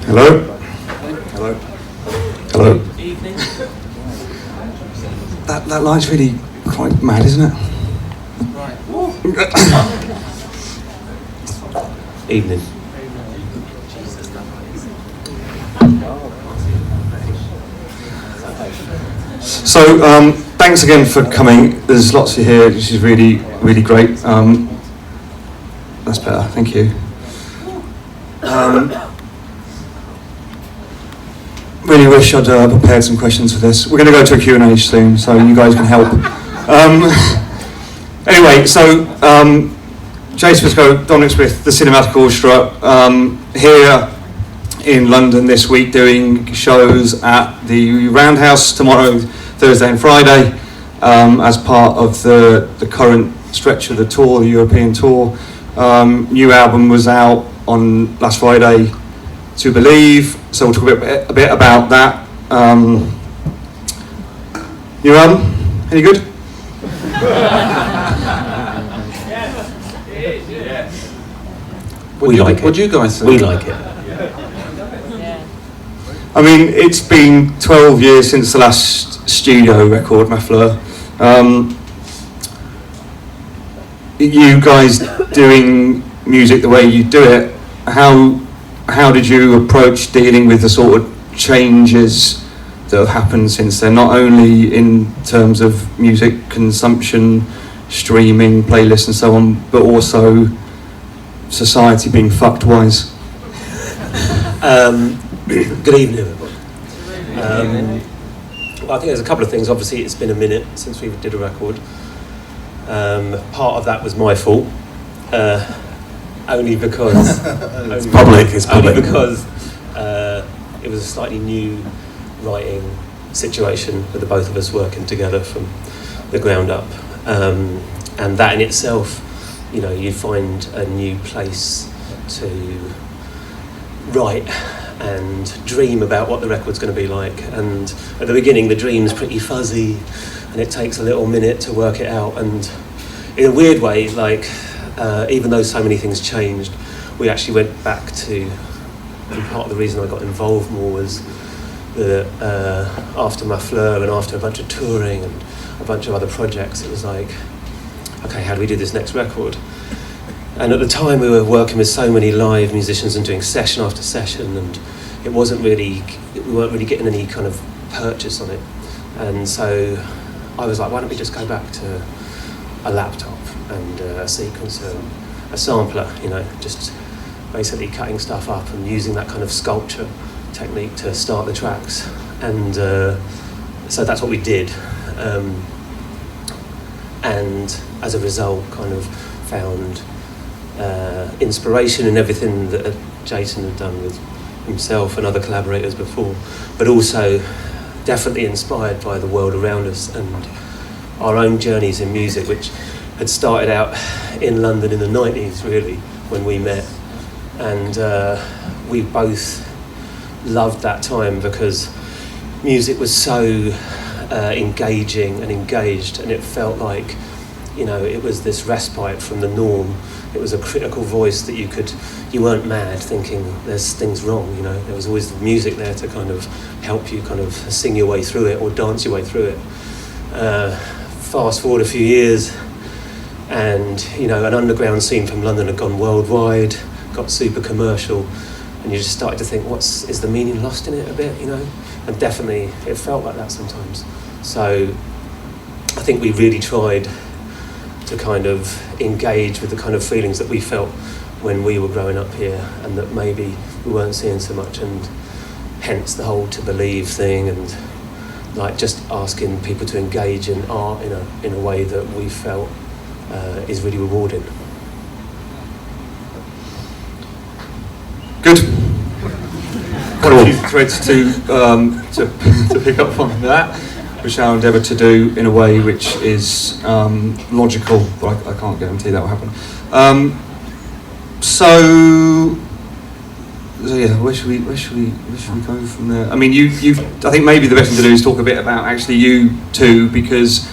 Hello. Hello. Hello. Evening. That light's really quite mad, isn't it? Right. Evening. So, thanks again for coming. There's lots of you here, which is really, really great. That's better, thank you. Really wish I'd prepared some questions for this. We're going to go to a Q&A soon, so you guys can help. Anyway, so Swinscoe, Dominic Smith, the Cinematic Orchestra, here in London this week doing shows at the Roundhouse tomorrow, Thursday and Friday, as part of the current stretch of the tour, the European tour. New album was out on last Friday, To Believe, so we'll talk a bit about that. New album, any good? We like it. What do you guys think? We like it. I mean, it's been 12 years since the last studio record, Ma Fleur. You guys doing music the way you do it, how did you approach dealing with the sort of changes that have happened since then, not only in terms of music consumption, streaming, playlists and so on, but also society being fucked wise? Good evening, everyone. Well, I think there's a couple of things. Obviously, it's been a minute since we did a record. Part of that was my fault, only because It's public. only because it was a slightly new writing situation with the both of us working together from the ground up, and that in itself, you know, you find a new place to write and dream about what the record's going to be like. And at the beginning, the dream's pretty fuzzy, and it takes a little minute to work it out. And in a weird way, like even though so many things changed, we actually went back to. And part of the reason I got involved more was that after Ma Fleur and after a bunch of touring and a bunch of other projects, it was like, okay, how do we do this next record? And at the time we were working with so many live musicians and doing session after session, and we weren't really getting any kind of purchase on it. And so I was like, why don't we just go back to a laptop and a sequencer, a sampler, you know, just basically cutting stuff up and using that kind of sculpture technique to start the tracks. And so that's what we did. And as a result, kind of found inspiration in everything that Jason had done with himself and other collaborators before, but also definitely inspired by the world around us and our own journeys in music, which had started out in London in the 90s, really, when we met. And we both loved that time because music was so engaging and engaged, and it felt like, you know, it was this respite from the norm. It was a critical voice that you weren't mad thinking there's things wrong, you know. There was always the music there to kind of help you kind of sing your way through it or dance your way through it. Fast forward a few years, and, you know, an underground scene from London had gone worldwide, got super commercial, and you just started to think, is the meaning lost in it a bit, you know? And definitely it felt like that sometimes. So I think we really tried to kind of engage with the kind of feelings that we felt when we were growing up here, and that maybe we weren't seeing so much, and hence the whole To Believe thing, and like just asking people to engage in art in a way that we felt is really rewarding. Good. Got a few threads to pick up on that, which I'll endeavour to do in a way which is logical, but I can't guarantee that will happen. So yeah, where should we go from there? I mean, I think maybe the best thing to do is talk a bit about actually you two, because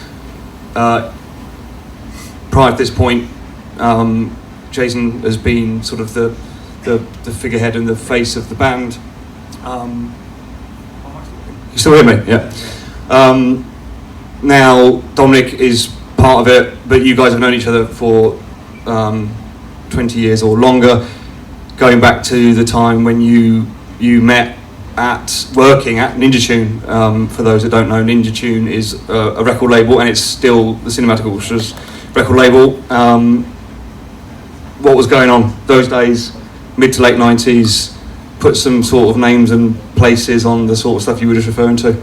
prior to this point, Jason has been sort of the figurehead and the face of the band You still hear me? Yeah. Now, Dominic is part of it, but you guys have known each other for 20 years or longer, going back to the time when you met working at Ninja Tune. For those that don't know, Ninja Tune is a record label, and it's still the Cinematic Orchestra's record label. What was going on those days, mid to late 90s? Put some sort of names and places on the sort of stuff you were just referring to.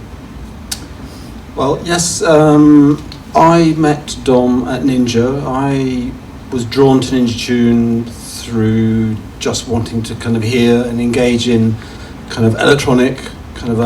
Well, yes, I met Dom at Ninja. I was drawn to Ninja Tune through just wanting to kind of hear and engage in kind of electronic, kind of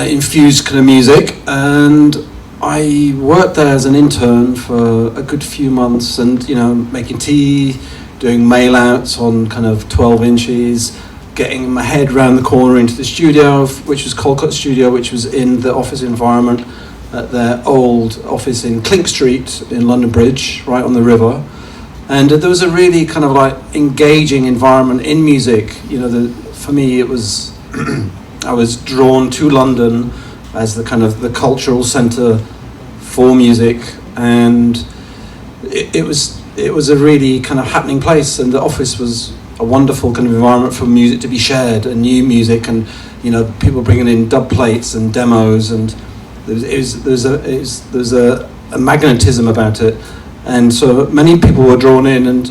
infused kind of music, and I worked there as an intern for a good few months, and making tea, doing mail outs on kind of 12 inches, getting my head round the corner into the studio, which was Colcott Studio, which was in the office environment at their old office in Clink Street in London Bridge, right on the river. And there was a really kind of like engaging environment in music. For me, it was I was drawn to London as the kind of the cultural centre for music, and it was a really kind of happening place, and the office was a wonderful kind of environment for music to be shared, and new music, and people bringing in dub plates and demos, and there's a magnetism about it, and so many people were drawn in. And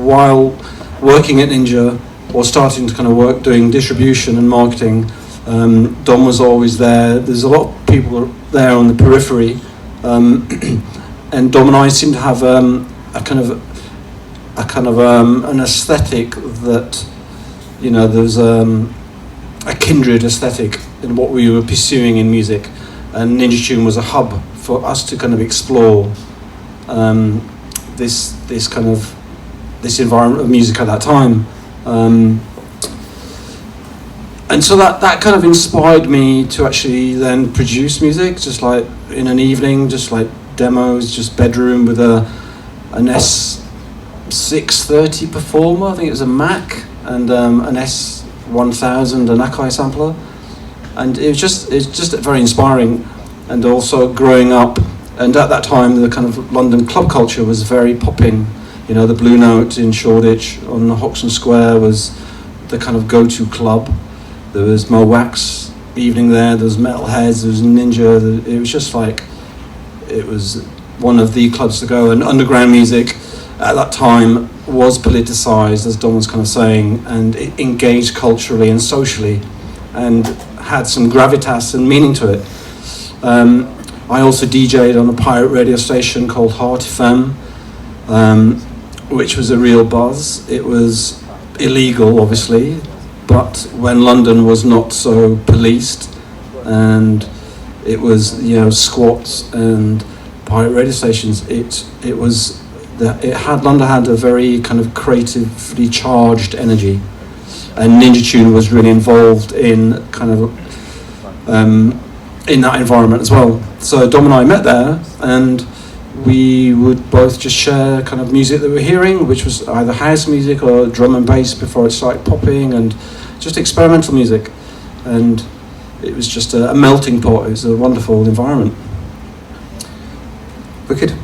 while working at Ninja or starting to kind of work doing distribution and marketing, Dom was always there. There's a lot of people there on the periphery, and Dom and I seem to have an aesthetic that there's a kindred aesthetic in what we were pursuing in music, and Ninja Tune was a hub for us to kind of explore this environment of music at that time, and so that kind of inspired me to actually then produce music, just like in an evening, just like demos, just bedroom with an S630 Performer, I think it was a Mac, and an S1000, an Akai sampler, and it's just very inspiring. And also growing up, and at that time the kind of London club culture was very popping. The Blue Note in Shoreditch on Hoxton Square was the kind of go-to club. There was Mo Wax evening there was Metalheads, there was Ninja. It was just like, it was one of the clubs to go. And underground music at that time was politicised, as Don was kind of saying, and it engaged culturally and socially and had some gravitas and meaning to it. I also DJ'd on a pirate radio station called Heart FM, which was a real buzz. It was illegal, obviously, but when London was not so policed, and it was squats and pirate radio stations, London had a very kind of creatively charged energy, and Ninja Tune was really involved in kind of in that environment as well. So Dom and I met there, and we would both just share kind of music that we were hearing, which was either house music or drum and bass before it started popping, and just experimental music. And it was just a melting pot. It was a wonderful environment. Wicked.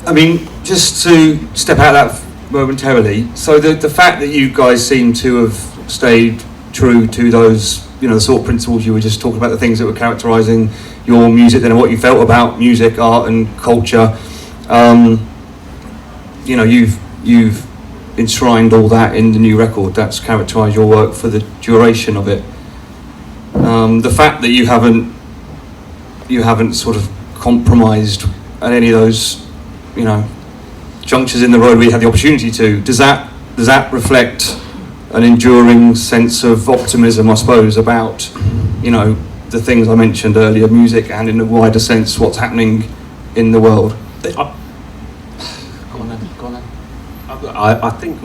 I mean, just to step out of that momentarily, so the fact that you guys seem to have stayed true to those, the sort of principles you were just talking about, the things that were characterising your music then, and what you felt about music, art and culture, you've enshrined all that in the new record. That's characterised your work for the duration of it. The fact that you haven't sort of compromised at any of those, junctures in the road where you had the opportunity to, does that reflect an enduring sense of optimism, I suppose, about, the things I mentioned earlier, music, and in a wider sense, what's happening in the world? Go on then. I think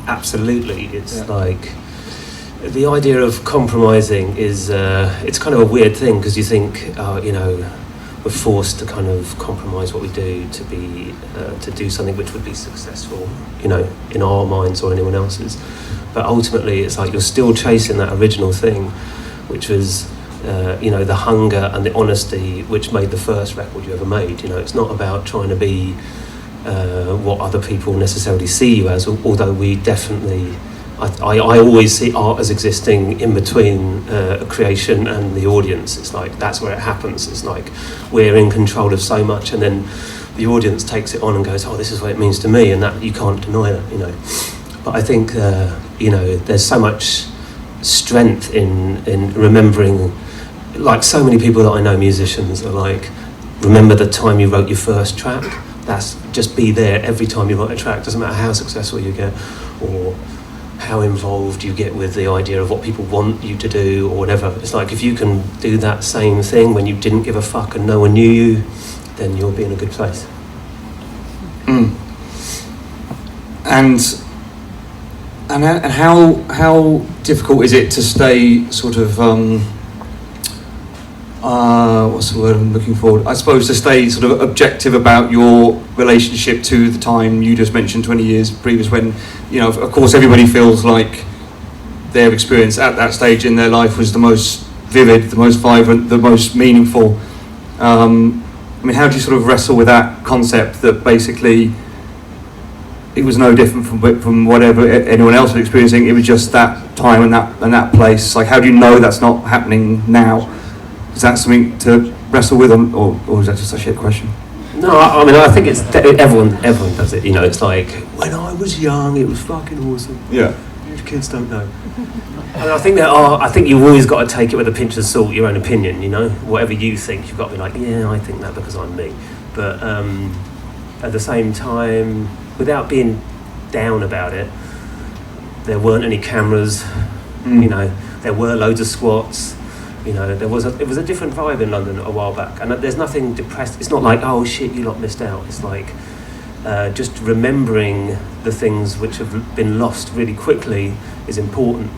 absolutely. It's like, the idea of compromising is, it's kind of a weird thing, because you think, we're forced to kind of compromise what we do to be to do something which would be successful, you know, in our minds or anyone else's. But ultimately, it's like you're still chasing that original thing, which was, you know, the hunger and the honesty which made the first record you ever made. You know, it's not about trying to be what other people necessarily see you as, although we definitely, I always see art as existing in between a creation and the audience. It's like, that's where it happens. It's like, we're in control of so much, and then the audience takes it on and goes, oh, this is what it means to me, and that you can't deny that, you know. But I think, you know, there's so much strength in remembering, like so many people that I know, musicians, are like, remember the time you wrote your first track. That's just be there every time you write a track. Doesn't matter how successful you get or how involved you get with the idea of what people want you to do or whatever. It's like, if you can do that same thing when you didn't give a fuck and no one knew you, then you'll be in a good place. And how difficult is it to stay sort of what's the word I'm looking for? I suppose to stay sort of objective about your relationship to the time you just mentioned, 20 years previous, when, you know, of course everybody feels like their experience at that stage in their life was the most vivid, the most vibrant, the most meaningful. I mean, how do you sort of wrestle with that concept that basically it was no different from whatever anyone else was experiencing? It was just that time and that place. Like, how do you know that's not happening now? Is that something to wrestle with, or is that just a shit question? No, I mean, I think it's everyone does it. You know, it's like, when I was young, it was fucking awesome. Yeah. Kids don't know. And I think you've always got to take it with a pinch of salt, your own opinion. You know, whatever you think, you've got to be like, yeah, I think that because I'm me. But at the same time, without being down about it, there weren't any cameras. You know, there were loads of squats. You know, it was a different vibe in London a while back, and there's nothing depressed. It's not like, oh shit, you lot missed out. It's like just remembering the things which have been lost really quickly is important,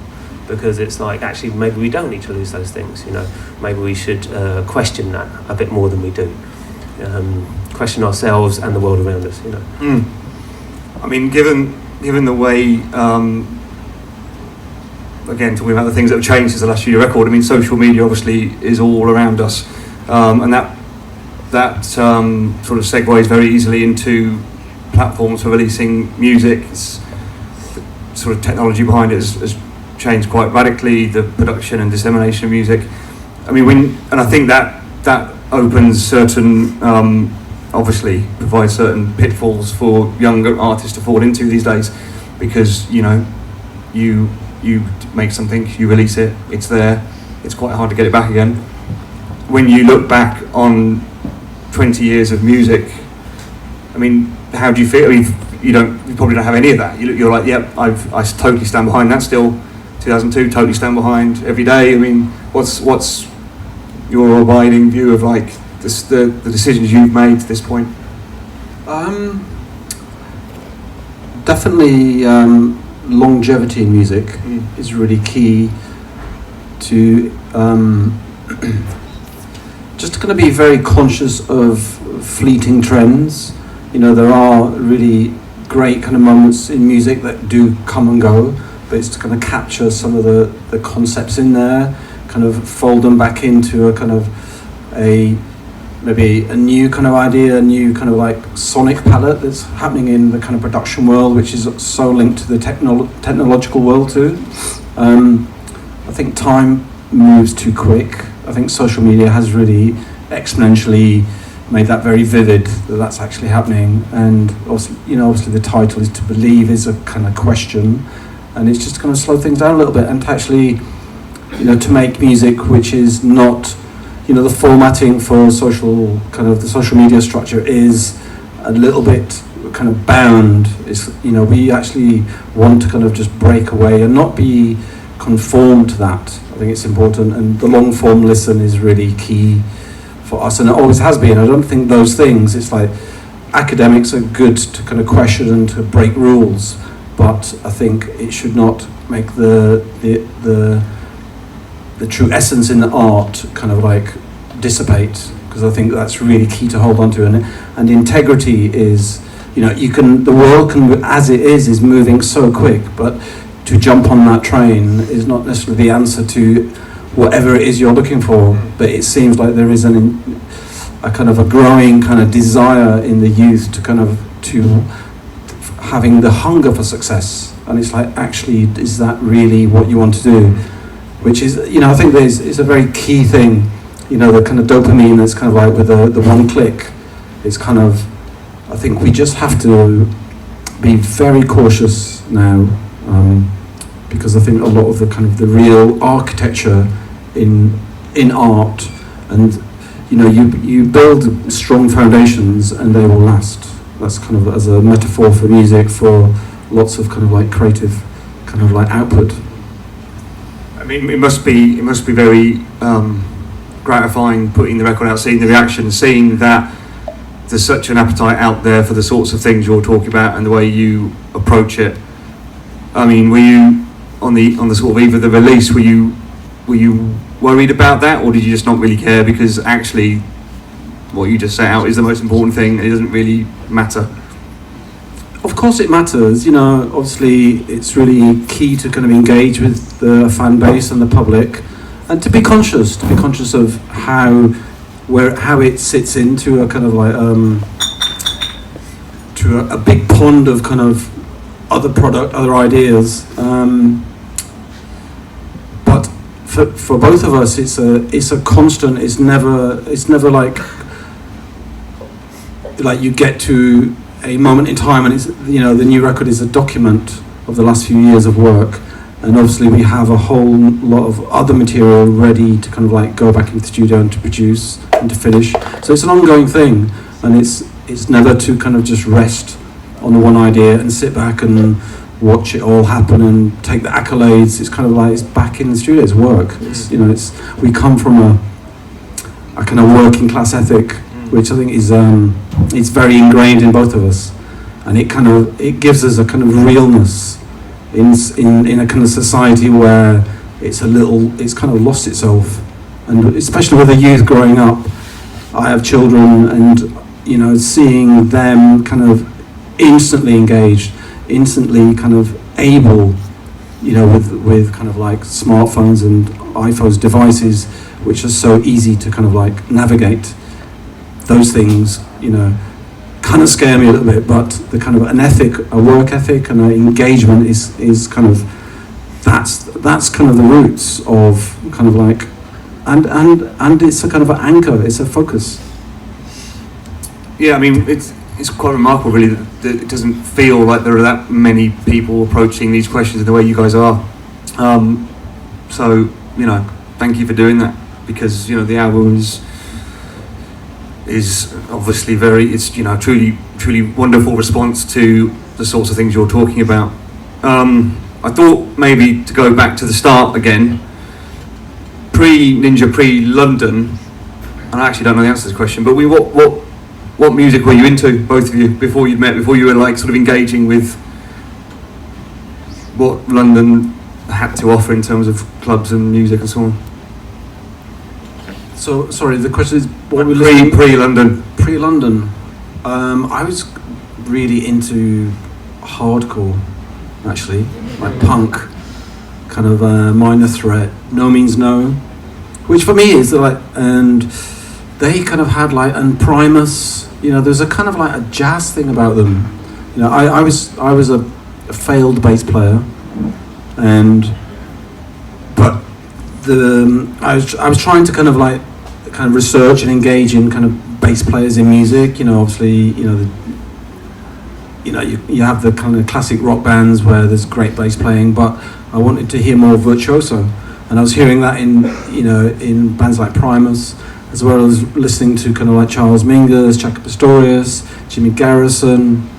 because it's like, actually, maybe we don't need to lose those things. You know, maybe we should question that a bit more than we do. Question ourselves and the world around us. You know. I mean, given the way. Again, talking about the things that have changed since the last studio record, I mean, social media obviously is all around us, and that sort of segues very easily into platforms for releasing music. The sort of technology behind it has changed quite radically, the production and dissemination of music. I mean, and I think that opens certain, obviously provides certain pitfalls for younger artists to fall into these days, because, you know, you make something, you release it, it's there, it's quite hard to get it back again. When you look back on 20 years of music, I mean, how do you feel? I mean, you probably don't have any of that. You're like, yep, I totally stand behind that still. 2002, totally stand behind every day. I mean, what's your abiding view of like the decisions you've made to this point? Definitely. Longevity in music is really key to just to kind of be very conscious of fleeting trends. You know, there are really great kind of moments in music that do come and go, but it's to kind of capture some of the concepts in there, kind of fold them back into a kind of maybe a new kind of idea, a new kind of like sonic palette that's happening in the kind of production world, which is so linked to the technological world too. I think time moves too quick. I think social media has really exponentially made that very vivid that that's actually happening. And obviously the title is To Believe is a kind of question, and it's just kind of slow things down a little bit, and to actually, you know, to make music which is not, you know, the formatting for the social media structure is a little bit kind of bound. It's, you know, we actually want to kind of just break away and not be conformed to that. I think it's important, and the long form listen is really key for us, and it always has been. I don't think those things, it's like academics are good to kind of question and to break rules, but I think it should not make the true essence in the art kind of like dissipate, because I think that's really key to hold on to. And integrity is, the world can, as it is moving so quick, but to jump on that train is not necessarily the answer to whatever it is you're looking for. But it seems like there is a kind of a growing kind of desire in the youth to having the hunger for success. And it's like, actually, is that really what you want to do? Which is, I think it's a very key thing. The kind of dopamine that's kind of like with the one click. It's kind of, I think we just have to be very cautious now, because I think a lot of the kind of the real architecture in art, and you build strong foundations and they will last. That's kind of as a metaphor for music, for lots of kind of like creative kind of like output. I mean, it must be very gratifying putting the record out, seeing the reaction, seeing that there's such an appetite out there for the sorts of things you're talking about and the way you approach it. I mean, were you on the sort of eve of the release? Were you worried about that, or did you just not really care because actually what you just set out is the most important thing? It doesn't really matter. Of course it matters, obviously it's really key to kind of engage with the fan base and the public, and to be conscious of how it sits into a kind of like to a big pond of kind of other ideas. But for both of us, it's a constant. It's never like you get to a moment in time and it's, the new record is a document of the last few years of work, and obviously we have a whole lot of other material ready to kind of like go back into the studio and to produce and to finish. So it's an ongoing thing, and it's never to kind of just rest on the one idea and sit back and watch it all happen and take the accolades. It's kind of like it's back in the studio, it's work. We come from a kind of working class ethic, which I think is it's very ingrained in both of us, and it gives us a kind of realness in a kind of society where it's kind of lost itself, and especially with the youth growing up. I have children, and seeing them kind of instantly engaged, instantly kind of able, with kind of like smartphones and iPhones, devices which are so easy to kind of like navigate. Those things, kind of scare me a little bit, but the kind of a work ethic and an engagement is kind of, that's kind of the roots of kind of like, and it's a kind of an anchor, it's a focus. Yeah, I mean, it's quite remarkable really that it doesn't feel like there are that many people approaching these questions in the way you guys are. So, thank you for doing that, because, the album is obviously truly wonderful response to the sorts of things you're talking about. I thought maybe to go back to the start again, pre-Ninja, pre-London, and I actually don't know the answer to this question, but what music were you into, both of you, before you were like sort of engaging with what London had to offer in terms of clubs and music and so on? So, sorry, the question is what pre-London. Pre-London. I was really into hardcore, actually, like punk, kind of Minor Threat, No Means No, which for me is like, and they kind of had like, and Primus, there's a kind of like a jazz thing about them. I was a failed bass player, but I was trying to kind of research and engage in kind of bass players in music. Obviously, you have the kind of classic rock bands where there's great bass playing, but I wanted to hear more virtuoso, and I was hearing that in bands like Primus, as well as listening to kind of like Charles Mingus, Chaka Pastorius, Jimmy Garrison.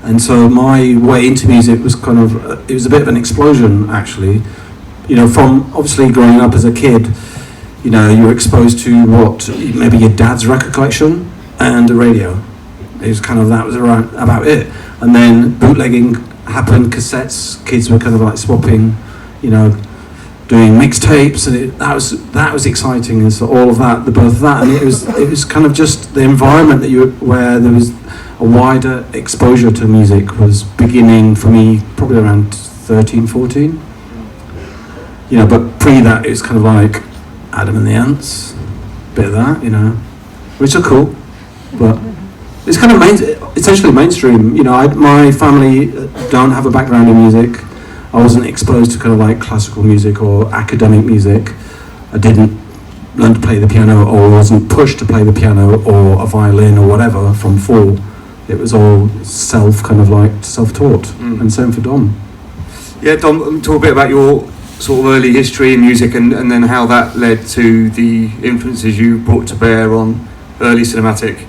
And so my way into music was it was a bit of an explosion, actually. From obviously growing up as a kid, you're exposed to what maybe your dad's record collection and the radio. It was that was about it. And then bootlegging happened, cassettes, kids were kind of like swapping, doing mixtapes, and that was exciting. And so all of that, the birth of that, and it was kind of just the environment where there was a wider exposure to music was beginning for me probably around 13, 14. You know, but pre that it was kind of like Adam and the Ants, bit of that, you know, which are cool, but it's kind of essentially mainstream. You know, my family don't have a background in music. I wasn't exposed to kind of like classical music or academic music. I didn't learn to play the piano, or wasn't pushed to play the piano or a violin or whatever from 4. It was all self-taught, and same for Dom. Yeah, Dom, talk a bit about your sort of early history in music and then how that led to the influences you brought to bear on early cinematic.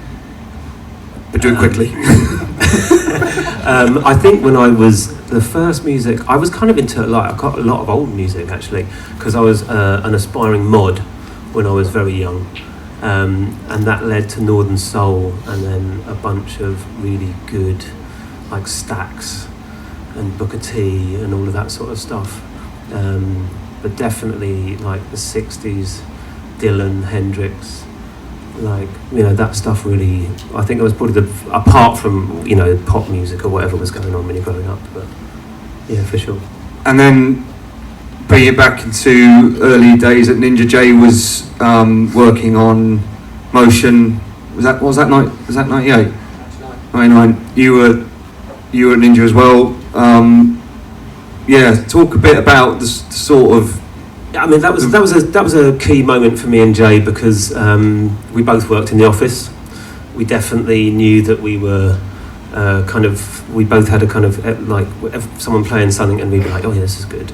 But do it quickly. I think when I was the first music, I was kind of into I got a lot of old music actually, because I was an aspiring mod when I was very young, and that led to Northern Soul, and then a bunch of really good like Stax and Booker T and all of that sort of stuff. But definitely like the 60s, Dylan, Hendrix, like, you know, that stuff really, I think it was probably apart from, you know, pop music or whatever was going on when you're growing up, but yeah, for sure. And then bring it back into early days at Ninja. J was working on Motion. Was that 98? 99. You were at Ninja as well. Yeah, talk a bit about the sort of. I mean, that was a key moment for me and Jay, because we both worked in the office. We definitely knew that we were we both had a kind of like someone playing something and we'd be like, oh yeah, this is good,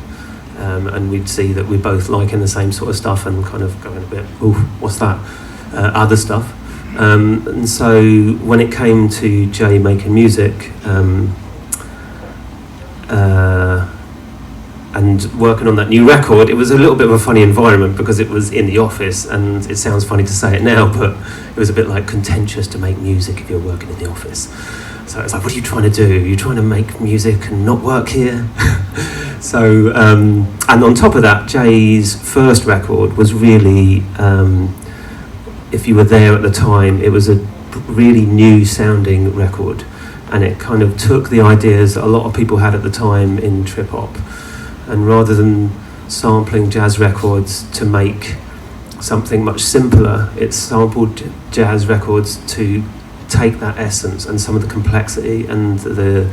and we'd see that we're both liking the same sort of stuff and kind of going a bit, ooh, what's that, other stuff. And so when it came to Jay making music, and working on that new record, it was a little bit of a funny environment because it was in the office, and it sounds funny to say it now, but it was a bit like contentious to make music if you're working in the office. So it's like, what are you trying to do? You're trying to make music and not work here? So, and on top of that, Jay's first record was really, if you were there at the time, it was a really new sounding record, and it kind of took the ideas that a lot of people had at the time in trip hop, and rather than sampling jazz records to make something much simpler, it sampled jazz records to take that essence and some of the complexity and the,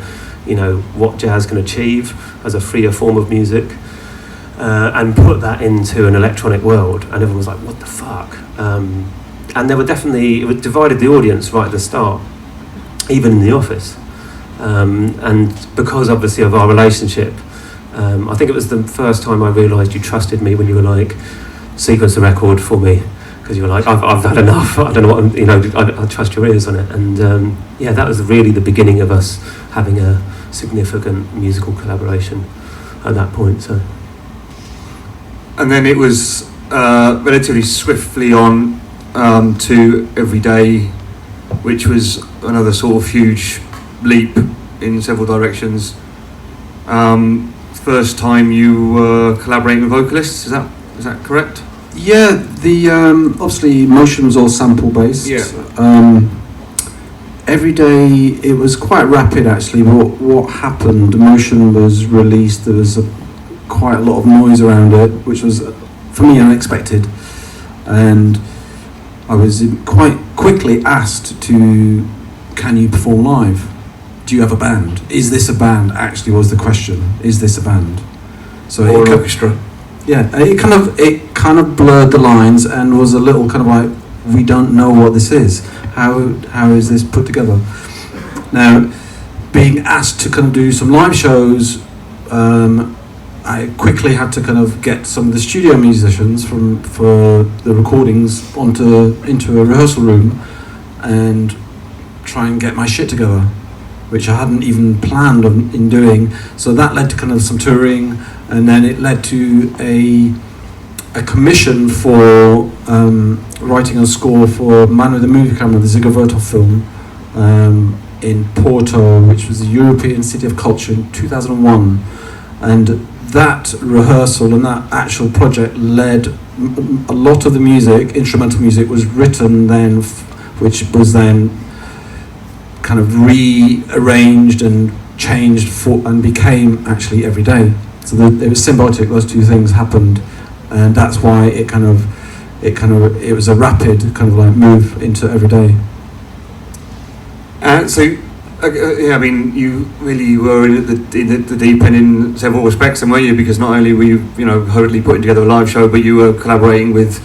you know, what jazz can achieve as a freer form of music, and put that into an electronic world, and everyone was like, what the fuck? And there were definitely, it divided the audience right at the start, even in the office, and because obviously of our relationship, I think it was the first time I realised you trusted me when you were like, sequence the record for me, because you were like, I've had enough, I don't know what, you know, I trust your ears on it. And yeah, that was really the beginning of us having a significant musical collaboration at that point. So. And then it was relatively swiftly on to Everyday, which was another sort of huge leap in several directions. First time you were collaborating with vocalists, is that correct? Yeah, the obviously Motion was all sample based. Yeah. Every day it was quite rapid actually. What happened? Motion was released. There was quite a lot of noise around it, which was for me unexpected, and I was quite quickly asked to, can you perform live? Do you have a band? Is this a band? Actually, was the question. Is this a band? So or an orchestra? Yeah, it kind of blurred the lines and was a little kind of like, we don't know what this is. How is this put together? Now, being asked to kind of do some live shows, I quickly had to kind of get some of the studio musicians for the recordings into a rehearsal room and try and get my shit together, which I hadn't even planned in doing. So that led to kind of some touring, and then it led to a commission for writing a score for Man with a Movie Camera, the Ziga Vertov film, in Porto, which was the European City of Culture in 2001. And that rehearsal and that actual project led a lot of the music, instrumental music, was written then, which was then kind of rearranged and changed and became actually every day. So it was symbiotic. Those two things happened, and that's why it was a rapid kind of like move into every day. Yeah, I mean, you really were in the deep end in several respects, and were you? Because not only were you, hurriedly putting together a live show, but you were collaborating with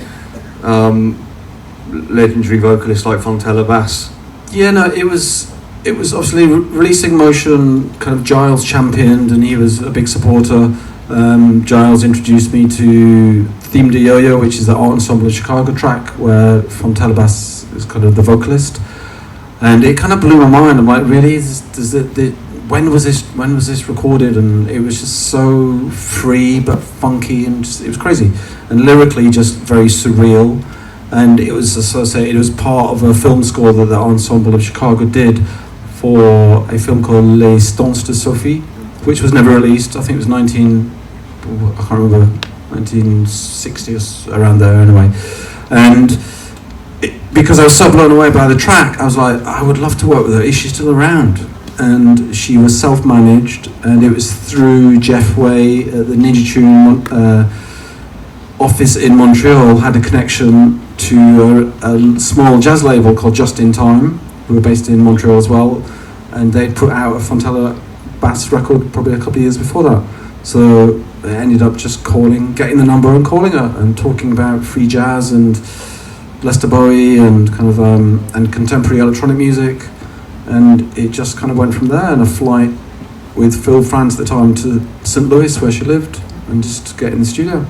legendary vocalists like Fontella Bass. Yeah, no, it was obviously Releasing Motion. Kind of Giles championed, and he was a big supporter. Giles introduced me to Theme de Yo-Yo, which is the art ensemble of Chicago track, where Fontella Bass is kind of the vocalist. And it kind of blew my mind. I'm like, really? When was this recorded? And it was just so free but funky, and it was crazy. And lyrically, just very surreal. And it was associated. It was part of a film score that the ensemble of Chicago did for a film called Les Stances de Sophie, which was never released. I think it was 1960 or around there anyway. And because I was so blown away by the track, I was like, I would love to work with her. Is she still around? And she was self-managed, and it was through Jeff Way at the Ninja Tune office in Montreal, had a connection to a small jazz label called Just in Time, who were based in Montreal as well, and they'd put out a Fontella Bass record probably a couple of years before that. So they ended up just getting the number and calling her and talking about free jazz and Lester Bowie and kind of and contemporary electronic music, and it just kind of went from there. And a flight with Phil France at the time to St. Louis, where she lived, and just get in the studio.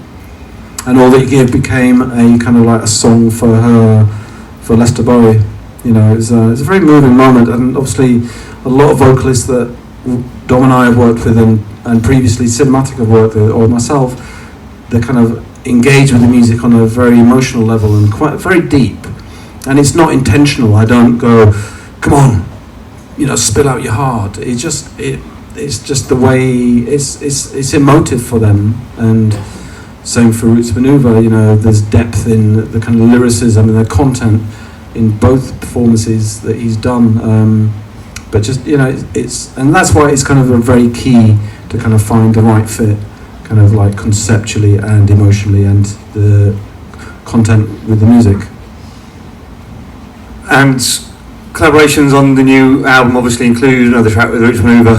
And All That You Give became a kind of like a song for her, for Lester Bowie. It was a very moving moment, and obviously a lot of vocalists that Dom and I have worked with, and previously Cinematic have worked with, or myself, they're kind of engage with the music on a very emotional level and quite very deep, and it's not intentional. I don't go, come on, spill out your heart. It's just the way it's emotive for them. And same for Roots Maneuver. There's depth in the kind of lyricism and the content in both performances that he's done. But just and that's why it's kind of a very key to kind of find the right fit, kind of like conceptually and emotionally, and the content with the music. And collaborations on the new album obviously include another track with Roots Maneuver.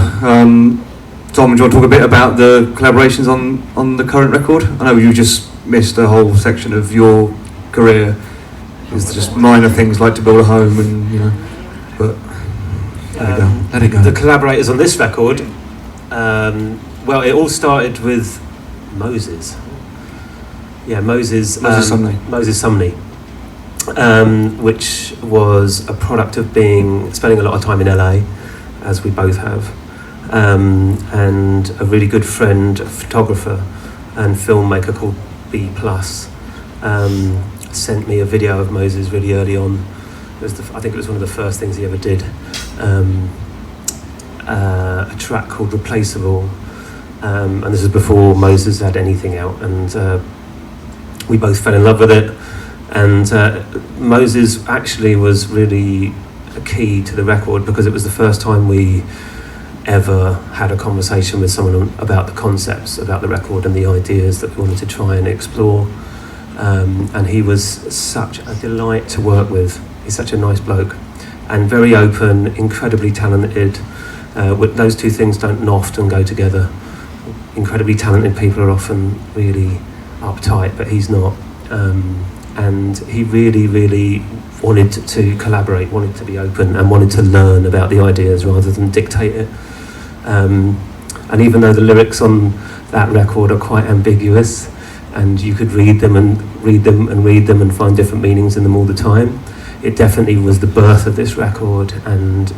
Tom, do you want to talk a bit about the collaborations on the current record? I know you just missed a whole section of your career. It's just minor things like To Build a Home, and but let it go. The collaborators on this record, well, it all started with Moses. Yeah, Moses Sumney, which was a product of spending a lot of time in LA, as we both have, and a really good friend, a photographer and filmmaker called B+, sent me a video of Moses really early on. I think it was one of the first things he ever did. A track called Replaceable, and this is before Moses had anything out, and we both fell in love with it. And Moses actually was really a key to the record, because it was the first time we ever had a conversation with someone about the concepts, about the record and the ideas that we wanted to try and explore. And he was such a delight to work with. He's such a nice bloke, and very open, incredibly talented. Those two things don't often go together. Incredibly talented people are often really uptight, but he's not. And he really, really wanted to collaborate, wanted to be open, and wanted to learn about the ideas rather than dictate it. And even though the lyrics on that record are quite ambiguous, and you could read them and read them and read them and find different meanings in them all the time, it definitely was the birth of this record. And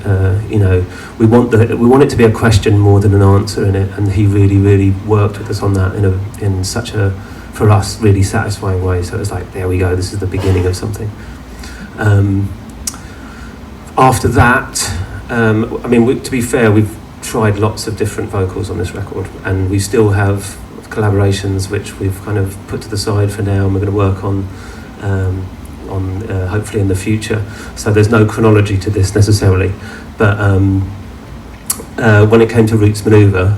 we want it to be a question more than an answer in it, and he really, really worked with us on that in such a, for us, really satisfying way. So it was like, there we go, this is the beginning of something. After that, to be fair, we've tried lots of different vocals on this record, and we still have collaborations which we've kind of put to the side for now, and we're going to work on hopefully in the future. So there's no chronology to this necessarily, but when it came to Roots Manoeuvre,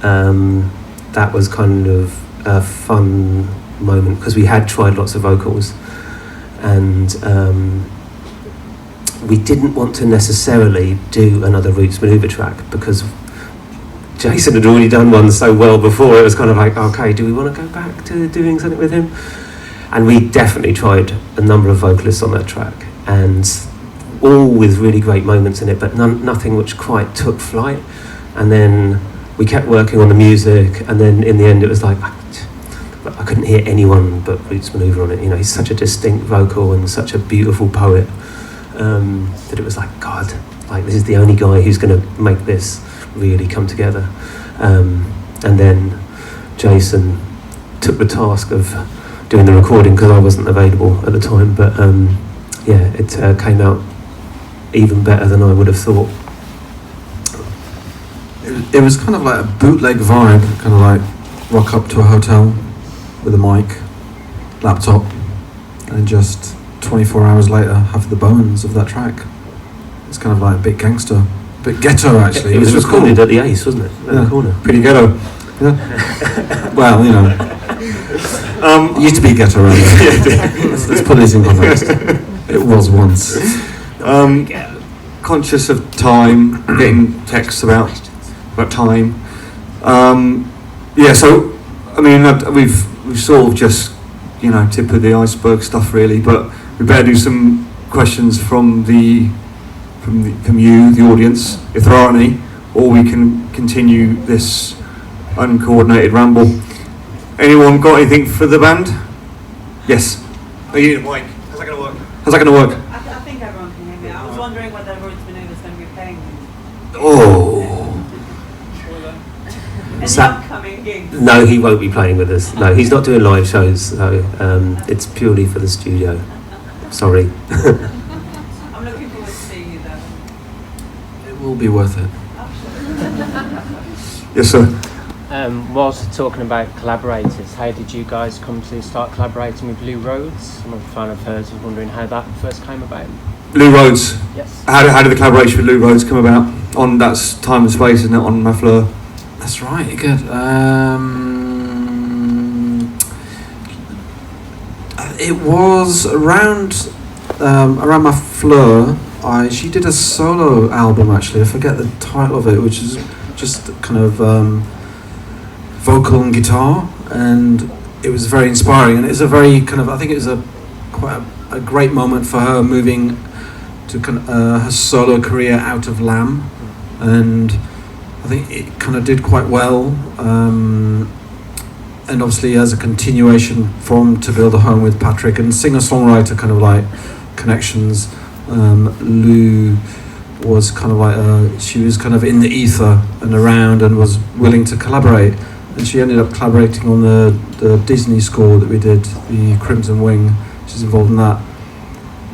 that was kind of a fun moment because we had tried lots of vocals, and we didn't want to necessarily do another Roots Manoeuvre track because Jason had already done one so well before. It was kind of like, okay, do we want to go back to doing something with him? And we definitely tried a number of vocalists on that track, and all with really great moments in it, but nothing which quite took flight. And then we kept working on the music, and then in the end it was like, I couldn't hear anyone but Roots Manoeuvre on it. You know, he's such a distinct vocal and such a beautiful poet, that it was like, God, like this is the only guy who's going to make this really come together. And then Jason took the task of doing the recording because I wasn't available at the time, but yeah, it came out even better than I would have thought. It was kind of like a bootleg vibe, kind of like rock up to a hotel with a mic, laptop, and just 24 hours later have the bones of that track. It's kind of like a bit gangster, a bit ghetto actually. It was recorded at the Ace, wasn't it? At the corner. Pretty ghetto. Yeah. Well, you know, it used to be ghetto around there. Let's put this in context. It was once. Conscious of time, getting texts about time. Yeah, so I mean, we've sort of just, you know, tip of the iceberg stuff really, but we better do some questions from you, the audience, if there are any, or we can continue this uncoordinated ramble. Anyone got anything for the band? Yes. Oh, you need a mic. How's that going to work? How's that going to work? I think everyone can hear me. I was wondering whether Roots Manoeuvre is going to be playing. Oh. Any upcoming gigs? No, he won't be playing with us. No, he's not doing live shows, so it's purely for the studio. Sorry. I'm looking forward to seeing you though. It will be worth it. Yes, sir. Whilst talking about collaborators, how did you guys come to start collaborating with Lou Rhodes? I'm a fan of hers, I was wondering how that first came about. Lou Rhodes. Yes. How did the collaboration with Lou Rhodes come about? On That's Time and Space, isn't it? On Muffler. That's right. Good. It was around my Fleur. She did a solo album actually. I forget the title of it, which is just kind of vocal and guitar, and it was very inspiring. And it's a very kind of, I think it was quite a great moment for her moving to kind of, her solo career out of Lamb, and I think it kind of did quite well. And obviously as a continuation from To Build a Home with Patrick, and singer-songwriter kind of like connections, Lou was kind of like she was kind of in the ether and around and was willing to collaborate, and she ended up collaborating on the Disney score that we did, the Crimson Wing. She's involved in that,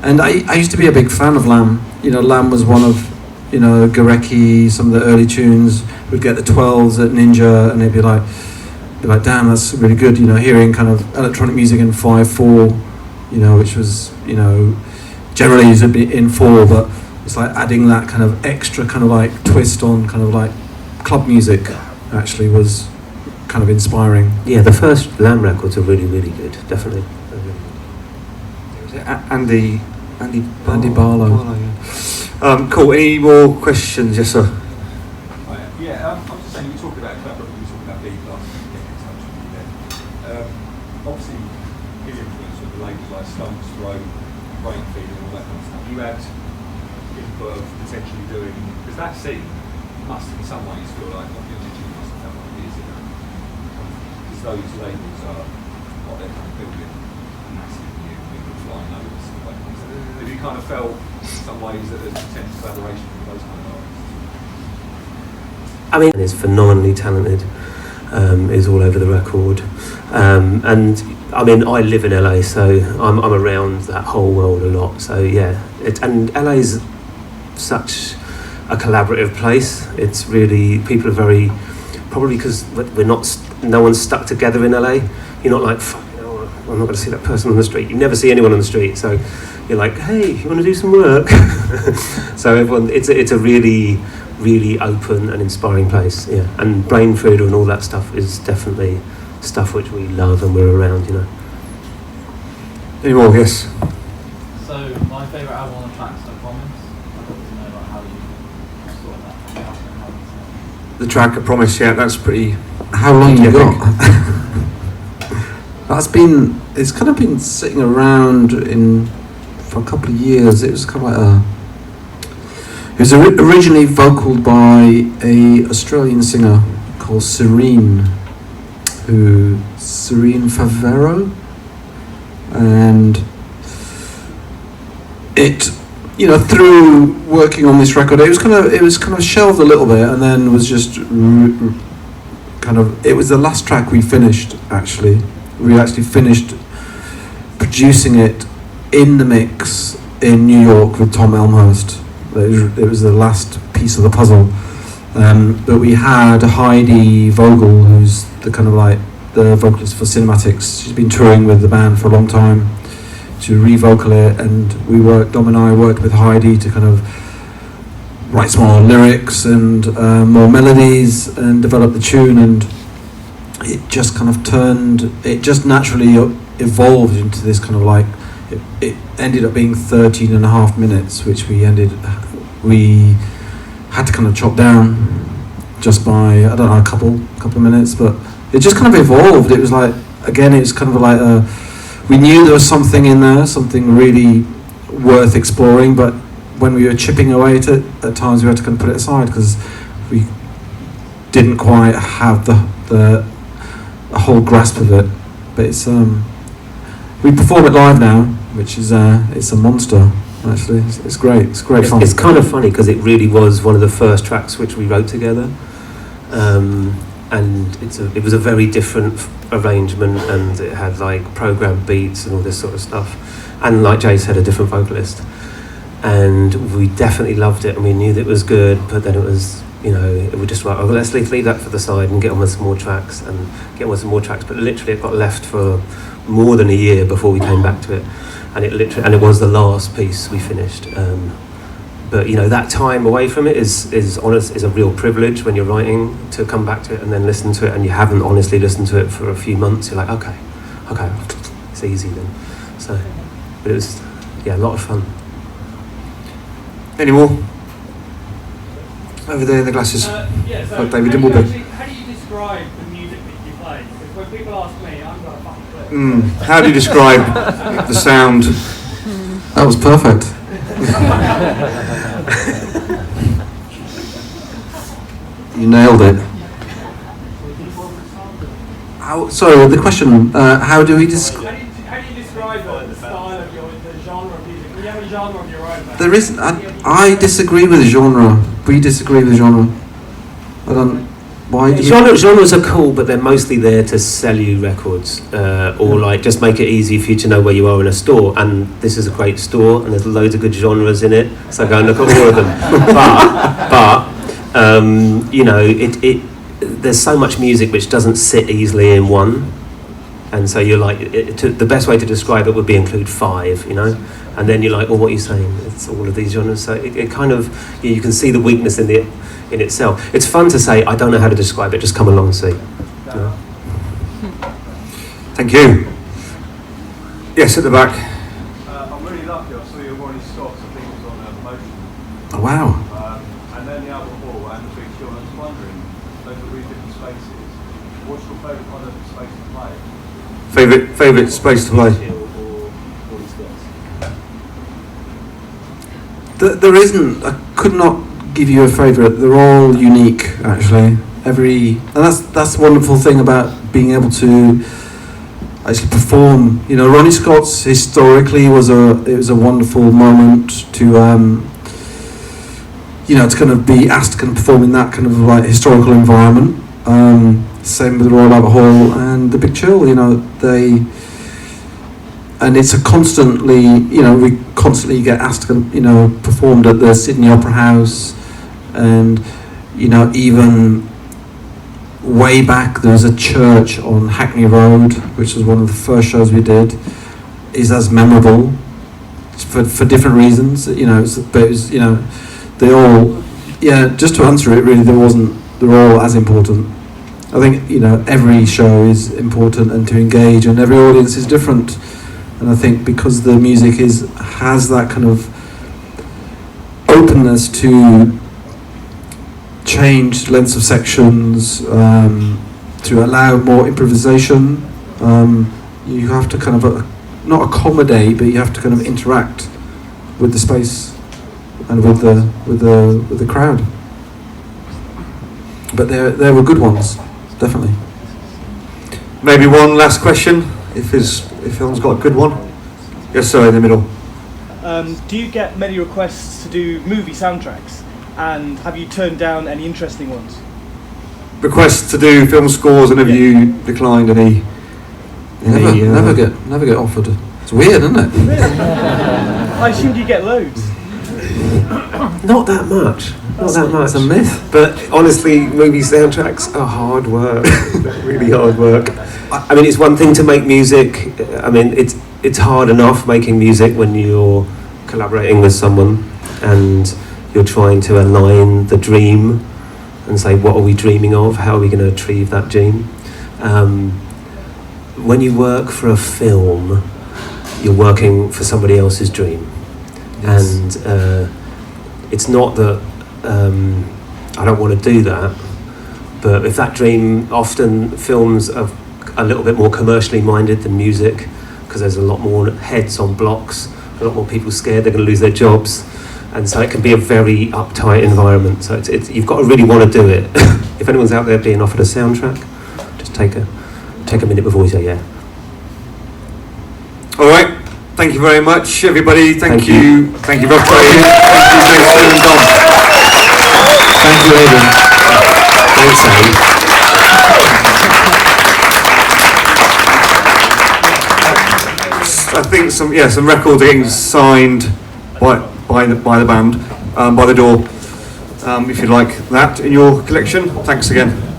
and I used to be a big fan of Lamb. You know, Lamb was one of, you know, Gurecki, some of the early tunes. We'd get the 12s at Ninja and they'd be like, damn, that's really good, you know, hearing kind of electronic music in 5/4, you know, which was, you know, generally used to be in 4, but it's like adding that kind of extra kind of like twist on kind of like club music actually was kind of inspiring. Yeah, the first Lamb records are really, really good, definitely. Andy Barlow. Yeah. Cool. Any more questions? Yes, sir. Yeah, I was just saying, you talked about collaborating, you talked about B Plus, getting in touch with you then. Obviously, his influence with the labels like Stones Throw, Brainfeed and all that kind of stuff. You had input of potentially doing, because that scene must in some ways feel like what the original must have felt like years ago. Because those labels are what they're kind of building massive new people flying over and stuff like that. Have you kind of felt in some ways that there's potential collaboration with those kind of artists? I mean, he's phenomenally talented, is all over the record. And I mean, I live in LA, so I'm around that whole world a lot. So yeah, and LA's such a collaborative place. It's really, people are very, probably because we're not no one's stuck together in LA. You're not like, fuck, you know, I'm not going to see that person on the street. You never see anyone on the street, so you're like, hey, you want to do some work? So everyone, it's a really, really open and inspiring place. Yeah, and Brain Food and all that stuff is definitely stuff which we love and we're around, you know. Any more? Yes. So my favourite album on the track's No Promise. I'd love to know like how you saw that album and how it's The track, I promise. Yeah, that's pretty. How long you Yeah, got? It's kind of been sitting around for a couple of years. It was kind of like it was originally vocaled by a Australian singer called Serene Favero, and it, you know, through working on this record, it was kind of shelved a little bit, and then was just it was the last track we finished. Actually, we actually finished producing it in the mix in New York with Tom Elmhurst. It was the last piece of the puzzle. But we had Heidi Vogel, who's the vocalist for Cinematics. She's been touring with the band for a long time, to re-vocal it, and Dom and I worked with Heidi to kind of write some more lyrics and more melodies and develop the tune, and it just naturally evolved into this kind of like, it ended up being 13 and a half minutes, which we had to kind of chop down just by, I don't know, a couple of minutes, but it just kind of evolved. It was like, again, it's kind of like we knew there was something in there, something really worth exploring, but when we were chipping away at it, at times we had to kind of put it aside because we didn't quite have the whole grasp of it. But it's we perform it live now, which is it's a monster. Actually, it's great. It's great fun. It's kind of funny because it really was one of the first tracks which we wrote together, and it was a very different arrangement, and it had like programmed beats and all this sort of stuff, and like Jay said, a different vocalist, and we definitely loved it, and we knew that it was good, but then it was, you know, it was just like, oh, let's leave that for the side and get on with some more tracks, but literally it got left for more than a year before we came back to it. And it was the last piece we finished. But you know, that time away from it is a real privilege when you're writing, to come back to it and then listen to it, and you haven't honestly listened to it for a few months. You're like, okay, it's easy then. So, but it was, yeah, a lot of fun. Any more? Over there in the glasses. Yeah, so David how do Dimbleby. you describe the music that you play? Because when people ask me, I've got a fucking clue. How do you describe the sound? That was perfect. You nailed it. Sorry, the question, how do we describe... How do you describe the style of the genre of music? Do you have a genre of your own? There isn't. I disagree with genre. We disagree with genre. I don't... Why do you... Genres are cool, but they're mostly there to sell you records, or like just make it easy for you to know where you are in a store. And this is a great store, and there's loads of good genres in it. So go and look at all of them. But you know, there's so much music which doesn't sit easily in one, and so you're like, the best way to describe it would be include 5, you know, and then you're like, well, what are you saying? It's all of these genres. So it kind of, you can see the weakness in itself. It's fun to say, I don't know how to describe it, just come along and see. Yeah. Thank you. Yes, at the back. I'm really lucky. I saw your Ronnie Scott's, I think it was on Motion. Oh, wow. And then the album Hall and the Big Show. I was wondering, those are really different spaces. What's your favourite kind of space to play? Favourite space to play? There isn't. I could not give you a favourite. They're all unique, actually. And that's the wonderful thing about being able to actually perform. You know, Ronnie Scott's historically was a wonderful moment to you know, to kind of be asked to kind of perform in that kind of like historical environment. Same with the Royal Albert Hall and the Big Chill. You know, and it's a constantly, you know, we constantly get asked to, you know, performed at the Sydney Opera House, and you know, even way back there was a church on Hackney Road, which was one of the first shows we did, is as memorable for different reasons. But it was, they all, just to answer it really, they're all as important. I think, every show is important and to engage, and every audience is different. And I think because the music has that kind of openness to change lengths of sections, to allow more improvisation, you have to kind of not accommodate, but you have to kind of interact with the space and with the crowd. But there were good ones, definitely. Maybe one last question, if anyone's got a good one. Yes, sir, in the middle. Do you get many requests to do movie soundtracks, and have you turned down any interesting ones? Requests to do film scores, and have you declined any? Never get offered. It's weird, isn't it? I assumed you get loads. Not that much. Not that much. It's a myth. But honestly, movie soundtracks are hard work. Really hard work. I mean, it's one thing to make music. I mean, it's hard enough making music when you're collaborating with someone and you're trying to align the dream and say, what are we dreaming of? How are we going to achieve that dream? When you work for a film, you're working for somebody else's dream. Yes. And it's not that I don't want to do that, but if that dream, often films are a little bit more commercially minded than music, because there's a lot more heads on blocks, a lot more people scared they're going to lose their jobs, and so it can be a very uptight environment. So it's you've got to really want to do it. If anyone's out there being offered a soundtrack, just take a minute before you say yeah. All right. Thank you very much, everybody. Thank you, Rob. Thank you, Jason and Dom. Thank you, Aidan. Thanks, Abe. I think some recordings signed by the band by the door. If you'd like that in your collection, thanks again.